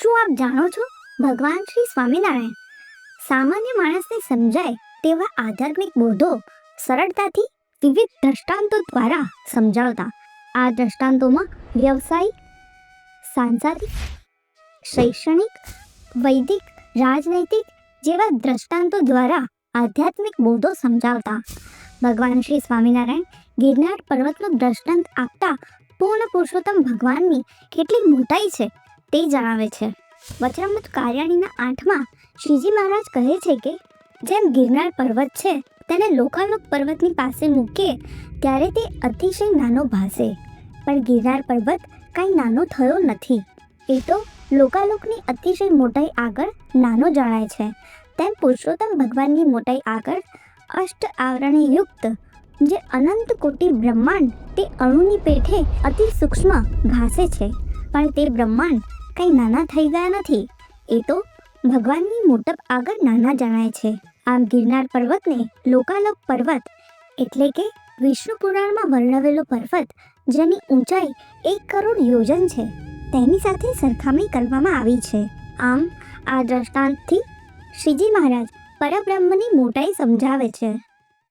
શું આપ જાણો છો, ભગવાન શ્રી સ્વામિનારાયણ સામાન્ય માણસને સમજાય તેવા આધ્યાત્મિક બોધો સરળતાથી વિવિધ દ્રષ્ટાંતો દ્વારા સમજાવતા. આ દ્રષ્ટાંતોમાં વ્યવસાયિક, સાંસારિક, શૈક્ષણિક, વૈદિક, રાજનૈતિક જેવા દ્રષ્ટાંતો દ્વારા આધ્યાત્મિક બોધો સમજાવતા. ભગવાન શ્રી સ્વામિનારાયણ ગિરનાર પર્વતનો દ્રષ્ટાંત આપતા પૂર્ણ પુરુષોત્તમ ભગવાનની કેટલી મોટાઈ છે તે જણાવે છે. વચનામૃત કાર્યાણીના 8માં શ્રીજી મહારાજ કહે છે કે જેમ ગિરનાર પર્વત છે તેને લોકાલોક પર્વતની પાસે મૂકીએ ત્યારે તે અતિશય નાનો ભાસે, પણ ગિરનાર પર્વત કાંઈ નાનો થયો નથી. એ તો લોકાલોકની અતિશય મોટાઈ આગળ નાનો જણાય છે. તેમ પુરુષોત્તમ ભગવાનની મોટાઈ આગળ અષ્ટ આવરણે યુક્ત જે અનંત કોટી બ્રહ્માંડ તે અણુની પેઠે અતિ સૂક્ષ્મ ભાસે છે, પણ તે બ્રહ્માંડ કંઈ નાના થઈ ગયા નથી. એ તો ભગવાનની મોટપ આગળ નાના જણાય છે. આમ ગિરનાર પર્વતને લોકાલોક પર્વત એટલે કે વિષ્ણુ પુરાણમાં વર્ણવેલો પર્વત જેની ઊંચાઈ 1 કરોડ યોજન છે તેની સાથે સરખામણી કરવામાં આવી છે. આમ આ દ્રષ્ટાંતથી શ્રીજી મહારાજ પરબ્રહ્મની મોટાઈ સમજાવે છે.